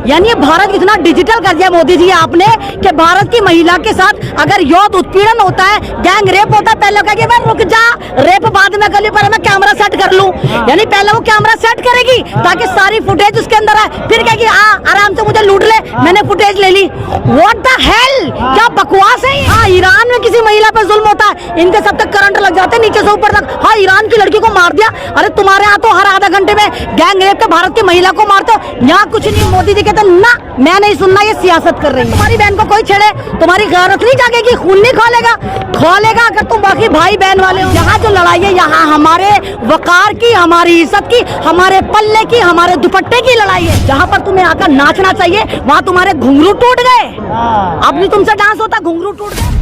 यानी भारत इतना डिजिटल कर दिया मोदी जी आपने कि भारत की महिला के साथ अगर यौन उत्पीड़न होता है, गैंग रेप होता है, पहले कहेगी मैं रुक जा, रेप बाद में कर लूं, पहले मैं कैमरा सेट कर लूं। यानी पहले वो कैमरा सेट करेगी ताकि सारी फुटेज उसके अंदर है, फिर कहेगी आराम से मुझे लूट ले, मैंने फुटेज ले ली। व्हाट द हेल, क्या बकवास है। हाँ, ईरान में किसी महिला पर जुल्म होता है, इनके सब तक करंट लग जाते हैं नीचे से ऊपर तक। हाँ, ईरान की लड़की को मार दिया, अरे तुम्हारे यहाँ तो हर आधा घंटे में गैंग रेप के भारत की महिला को मारते हो, यहाँ कुछ नहीं। मोदी जी कहते ना, मैं नहीं सुनना, ये सियासत कर रही है। तुम्हारी बहन को कोई छेड़े, तुम्हारी गैरत नहीं जागेगी, खून नहीं खोलेगा अगर तुम बाकी भाई बहन वाले हो। यहाँ जो लड़ाई है, यहाँ हमारे वकार की, हमारी इज्जत की, हमारे पल्ले की, हमारे दुपट्टे की लड़ाई है। जहाँ पर तुम्हें आकर नाचना चाहिए, वहाँ तुम्हारे घुंघरू टूट गए। अब नहीं तुमसे डांस होता, घुंघरू टूट गए।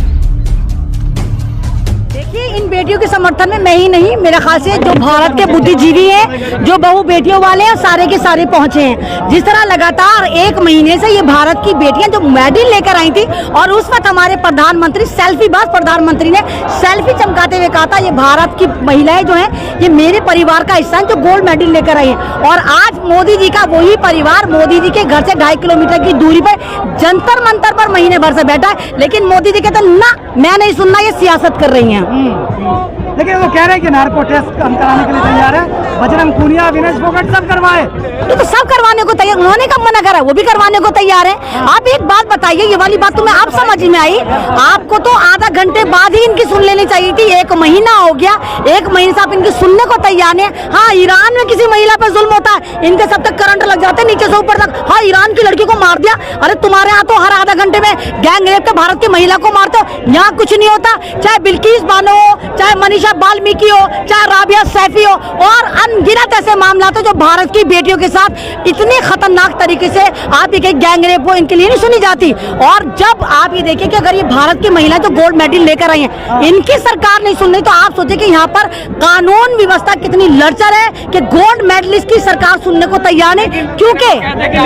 देखिए, इन बेटियों के समर्थन में मैं ही नहीं, मेरे ख्याल से जो भारत के बुद्धिजीवी हैं, जो बहु बेटियों वाले हैं, सारे के सारे पहुंचे हैं। जिस तरह लगातार 1 महीने से ये भारत की बेटियां जो मेडल लेकर आई थी, और उस वक्त हमारे प्रधानमंत्री सेल्फीबाज प्रधानमंत्री ने सेल्फी चमकाते हुए कहा था, ये भारत की महिलाएं जो हैं, ये मेरे परिवार का हिस्सा है जो गोल्ड मेडल लेकर आई है। और आज मोदी जी का वही परिवार मोदी जी के घर से 2.5 किलोमीटर की दूरी पर जंतर मंतर पर महीने भर से बैठा है, लेकिन मोदी जी कहते ना, मैं नहीं सुनना, ये सियासत कर रही है। लेकिन वो कह रहे हैं कि नार्को टेस्ट कराने के लिए तैयार है, बजरंग पूनिया, विनेश फोगाट सब करवाए, तो सब करवाने को तैयार, उन्होंने कब मना करा, वो भी करवाने को तैयार है। आप एक बात बताइए, ये वाली बात तुम्हें आप समझ में आई? आपको तो आधा घंटे बाद ही इनकी सुन लेनी चाहिए थी। 1 महीना हो गया, 1 महीने से आप इनकी सुनने को तैयार नहीं। हाँ, ईरान में किसी महिला पर जुल्म होता है, इनके सब तक करंट लग जाते हैं नीचे से ऊपर तक। हाँ, ईरान की लड़की को मार दिया, अरे तुम्हारे यहाँ तो हर आधा घंटे में गैंग रेप के भारत की महिला को मारते हो, यहाँ कुछ नहीं होता। चाहे बिल्किस बानो हो, चाहे मनीषा वाल्मीकि हो, चाहे राबिया सैफी हो, और अनगिनत ऐसे मामला तो जो भारत की बेटियों के साथ इतने खतरनाक तरीके से आप ये गैंग रेप हो, इनके लिए नहीं सुनी जाती। और जब आप ये देखिए कि अगर ये भारत की महिला जो गोल्ड मेडल लेकर आई है, इनकी सरकार नहीं सुन रही, तो आप सोचिए कि यहाँ पर कानून व्यवस्था कितनी लड़चड़ है कि गोल्ड मेडलिस्ट की सरकार सुनने को तैयार नहीं। क्योंकि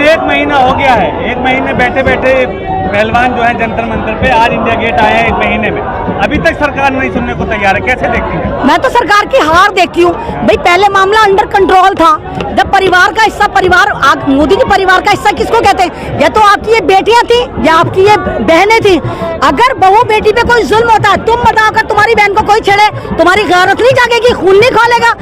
1 महीना हो गया है, 1 महीने बैठे बैठे पहलवान जो है जंतर मंतर पे, आज इंडिया गेट आए हैं 1 महीने में, अभी तक सरकार नहीं सुनने को तैयार है। कैसे देखती है? मैं तो सरकार की हार देखती हूँ भाई। पहले मामला अंडर कंट्रोल था, जब परिवार का हिस्सा, परिवार मोदी के परिवार का हिस्सा किसको कहते हैं? या तो आपकी ये बेटियां थी या आपकी ये बहनें थी। अगर बहू बेटी पे कोई जुल्म होता है, तुम बताओ, अगर तुम्हारी बहन को कोई छेड़े, तुम्हारी गैरत नहीं जागेगी, खून नहीं खोलेगा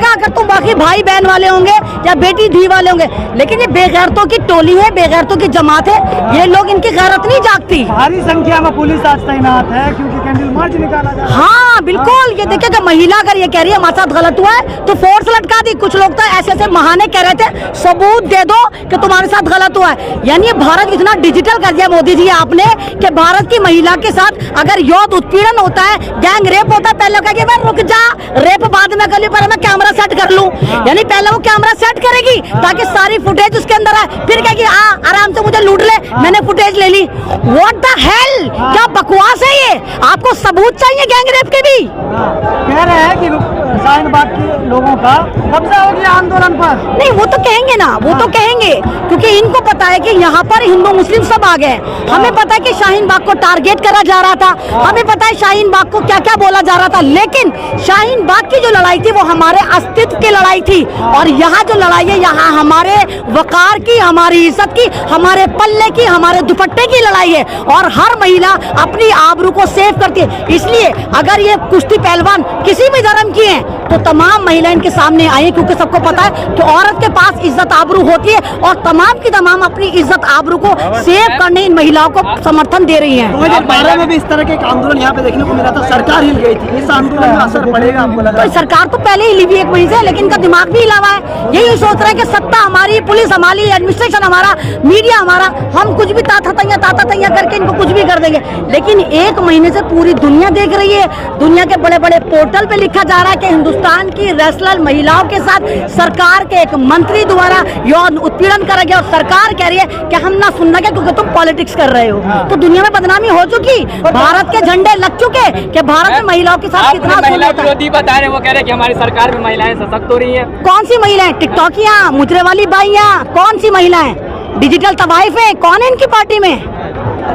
अगर तुम बाकी भाई बहन वाले होंगे या बेटी धी वाले होंगे। लेकिन ये बेगैरतों की टोली है, बेगैरतों की जमात है, ये लोग, इनकी गैरत नहीं जागती। भारी संख्या में पुलिस आज तैनात है क्योंकि कैंडल मार्च निकाला जा रहा है। हाँ, बिल्कुल। ये देखिए कि महिला अगर ये कह रही है हमारे साथ गलत हुआ है, तो फोर्स लटका दी। कुछ लोग तो ऐसे ऐसे बहाने कह रहे थे, सबूत दे दो कि तुम्हारे साथ गलत हुआ है। यानी भारत इतना डिजिटल कर दिया मोदी जी आपने कि भारत की महिला के साथ अगर यौन उत्पीड़न होता है, गैंग रेप होता है, पहले कहेगी मैं रुक जा, रेप बाद में कर लूं, पहले मैं कैमरा सेट कर लूं। यानी पहले वो कैमरा सेट करेगी ताकि सारी फुटेज उसके अंदर है, फिर कहेगी आराम से मुझे लूट ले, मैंने फुटेज ले ली। व्हाट द हेल, क्या बकवास है ये। आपको सबूत चाहिए गैंग रेप के भी। कह रहे हैं कि शाहीन बाग के लोगों का कब्जा हो गया आंदोलन पर। नहीं, वो तो कहेंगे ना, वो तो कहेंगे, क्योंकि इनको पता है कि यहाँ पर हिंदू मुस्लिम सब आ गए। हमें पता है कि शाहीन बाग को टारगेट करा जा रहा था, हमें पता है शाहीन बाग को क्या क्या बोला जा रहा था, लेकिन शाहीन बाग की जो लड़ाई थी वो हमारे अस्तित्व की लड़ाई थी। और यहाँ जो लड़ाई है, यहाँ हमारे वकार की, हमारी इज्जत की, हमारे पल्ले की, हमारे दुपट्टे की लड़ाई है। और हर महिला अपनी आबरू को सेव करती है। इसलिए अगर ये कुश्ती पहलवान किसी भी धर्म की हैं, तो तमाम महिलाएं इनके सामने आई, क्योंकि सबको पता है कि औरत के पास इज्जत आबरू होती है, और तमाम की तमाम अपनी इज्जत आबरू को सेव करने इन महिलाओं को समर्थन दे रही हैं। 2012 में भी इस तरह के एक आंदोलन यहाँ पे देखने को मिला था, सरकार हिल गई थी। इस आंदोलन में असर पड़ेगा आपको लगा? तो सरकार तो पहले ही हिली हुई 1 महीने से, लेकिन इनका दिमाग भी हिला हुआ है। यही सोच रहे हैं कि सत्ता हमारी, पुलिस हमारी, एडमिनिस्ट्रेशन हमारा, मीडिया हमारा, हम कुछ भी ताता तैया करके इनको कुछ भी कर देंगे। लेकिन 1 महीने से पूरी दुनिया देख रही है, दुनिया के बड़े बड़े पोर्टल पे लिखा जा रहा है कि हिंदुस्तान की रेसलर महिलाओं के साथ सरकार के एक मंत्री द्वारा यौन उत्पीड़न करा गया, और सरकार कह रही है कि हम ना सुनना क्या, क्योंकि तुम पॉलिटिक्स कर रहे हो। तो दुनिया में बदनामी हो चुकी, भारत के झंडे लग चुके कि भारत में महिलाओं के साथ कितना महिला विरोधी बता रहे हैं। वो कह रहे हैं कि हमारी सरकार में महिलाएं सशक्त हो रही हैं। कौन सी महिलाएं? टिकटॉकियां, मुजरे वाली बाइयां, कौन सी महिलाएं? डिजिटल तवाइफ है, कौन है इनकी पार्टी में?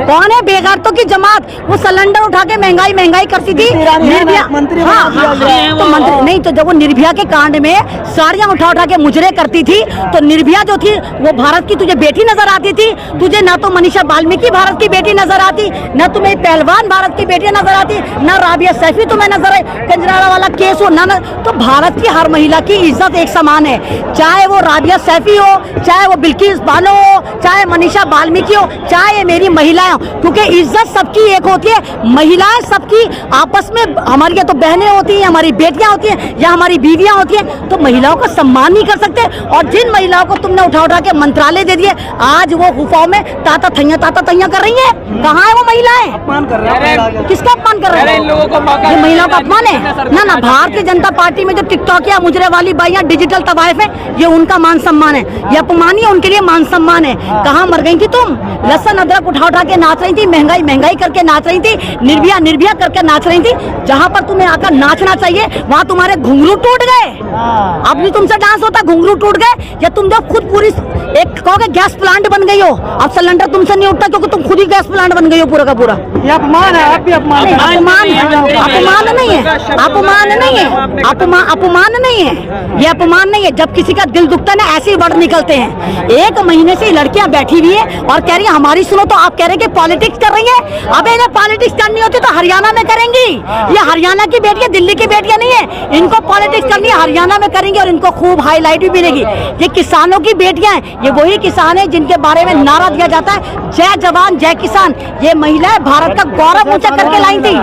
कौन है बेगारतों की जमात? वो सिलेंडर उठा के महंगाई करती थी निर्भया। मंत्री हाँ, तो मंत्री नहीं, तो जब वो निर्भया के कांड में साड़ियां उठा के मुजरे करती थी, तो निर्भया जो थी वो भारत की तुझे बेटी नजर आती थी? तुझे ना तो मनीषा वाल्मीकि भारत की बेटी नजर आती, न तुम्हें पहलवान भारत की बेटी नजर आती, न राबिया सैफी तुम्हें नजर आई, कंजराड़ा वाला केस हो ना। तो भारत की हर महिला की इज्जत एक समान है, चाहे वो राबिया सैफी हो, चाहे वो बिल्किस बानो हो, चाहे मनीषा वाल्मीकि हो, चाहे ये मेरी महिलाएं हो, क्योंकि इज्जत सबकी एक होती है। महिलाएं सबकी आपस में, हमारी या तो बहनें होती हैं, हमारी बेटियां होती हैं, या हमारी बीवियां होती हैं, तो महिलाओं का सम्मान नहीं कर सकते। और जिन महिलाओं को तुमने उठा के मंत्रालय दे दिए, आज वो गुफाओं में ताता थैया कर रही है। कहाँ है वो महिलाएं? अपमान कर रहे हैं। किसका अपमान कर रहे हैं? इन लोगों को मौका ये महिलाओं का अपमान है ना? ना, भारतीय जनता पार्टी में जो टिकटॉक मुजरे वाली बाइयां डिजिटल तवाइफ है, ये उनका मान सम्मान है, ये अपमान ही है, उनके लिए मान सम्मान है। कहाँ मर गई थी तुम? लहसुन अदरक उठा के नाच रही थी, महंगाई करके नाच रही थी, निर्भया करके नाच रही थी। जहाँ पर तुम्हें आकर नाचना चाहिए वहाँ तुम्हारे घुंघरू टूट गए। अब नहीं तुमसे डांस होता, घुंघरू टूट गए। या तुम जो खुद पूरी एक कहोगे गैस प्लांट बन गई हो, अब सिलेंडर तुमसे नहीं उठता क्योंकि तुम खुद ही गैस प्लांट बन गई हो पूरा का पूरा। ये अपमान है, आप भी अपमान नहीं, कर रहे हैं। अपमान नहीं है, अपमान नहीं है, ये अपमान नहीं है। जब किसी का दिल दुखता है ना, ऐसे ही वर्ड निकलते हैं। एक महीने से लड़कियां बैठी हुई है और कह रही है हमारी सुनो, तो आप कह रहे हैं कि पॉलिटिक्स कर रही है। अब इन्हें पॉलिटिक्स करनी होती तो हरियाणा में करेंगी। ये हरियाणा की बेटियां, दिल्ली की बेटियां नहीं है, इनको पॉलिटिक्स करनी है, हरियाणा में करेंगे और इनको खूब हाईलाइट भी मिलेगी। ये किसानों की बेटियां हैं, ये वही किसान है जिनके बारे में नारा दिया जाता है जय जवान जय किसान। ये महिलाएं भारत का गौरव ऊंचा करके लाई थी।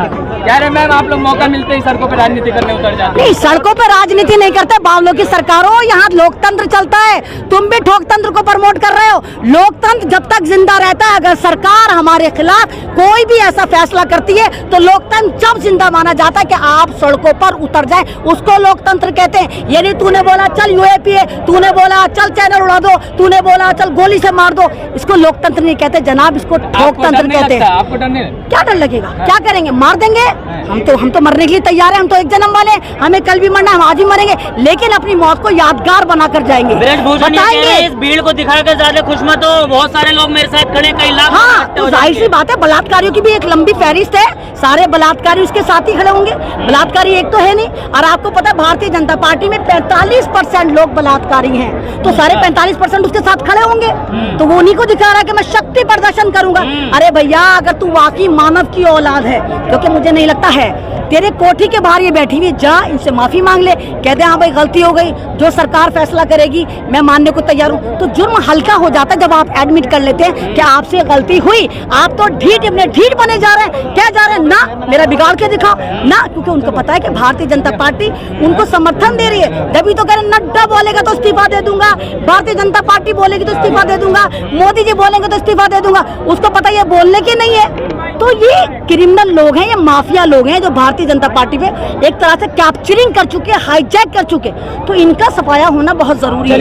कह रहे मैम आप लोग मौका मिलते ही सड़कों पे राजनीति करने उतर जाते हैं। नहीं, सड़कों पे राजनीति नहीं करते, बावलों की सरकारों, यहाँ लोकतंत्र चलता है। तुम भी ठोकतंत्र को प्रमोट कर रहे हो। लोकतंत्र जब तक जिंदा रहता है, अगर सरकार हमारे खिलाफ कोई भी ऐसा फैसला करती है तो लोकतंत्र जब जिंदा माना जाता है कि आप सड़कों पर उतर जाए, उसको लोकतंत्र कहते हैं। ये नहीं तूने बोला चल यूएपी है, तूने बोला चल चैनल उड़ा दो, तूने बोला चल गोली से मार दो, इसको लोकतंत्र नहीं कहते जनाब, इसको ठोकतंत्र कहते हैं। आपको डर नहीं लगता? क्या डर लगेगा? क्या करेंगे? मार देंगे। हम तो मरने के लिए तैयार हैं, हम तो एक जन्म वाले हैं, हमें कल भी मरना है, हम आज ही मरेंगे, लेकिन अपनी मौत को यादगार बनाकर जाएंगे, बताएंगे। इस भीड़ को दिखाकर ज्यादा खुश मत हो, बहुत सारे लोग मेरे साथ खड़े, कई लाख। हाँ, तो जाहिर सी बात है, बलात्कारियों की भी एक लंबी फहरिस्त है, सारे बलात्कारी उसके साथ ही खड़े होंगे। बलात्कारी एक तो है नहीं। और आपको पता है भारतीय जनता पार्टी में 45% लोग बलात्कारी हैं, तो सारे 45% उसके साथ खड़े होंगे। तो वो उन्हीं को दिखा रहा है कि मैं शक्ति प्रदर्शन करूंगा। अरे भैया, अगर तू वाकई मानव की औलाद है, क्योंकि मुझे नहीं लगता है, तेरे कोठी के बाहर ये बैठी हुई, जा इनसे माफी मांग ले, कह दे हाँ भाई गलती हो गई, जो सरकार फैसला करेगी मैं मानने को तैयार हूँ। तो जुर्म हल्का हो जाता है जब आप एडमिट कर लेते हैं कि आपसे गलती हुई। आप तो ढीठ बने जा रहे हैं, क्या जा रहे हैं ना, मेरा बिगाड़ के दिखाओ ना, क्योंकि उनको पता है कि भारतीय जनता पार्टी उनको समर्थन दे रही है। तभी तो कह रहे नड्डा बोलेगा तो इस्तीफा दे दूंगा, भारतीय जनता पार्टी बोलेगी तो इस्तीफा दे दूंगा, मोदी जी बोलेंगे तो इस्तीफा दे दूंगा। उसको पता ये बोलने की नहीं है। तो ये क्रिमिनल लोग हैं, ये माफिया लोग हैं जो भारतीय जनता पार्टी पे एक तरह से कैप्चरिंग कर चुके, हाईजैक कर चुके। तो इनका सफाया होना बहुत जरूरी है।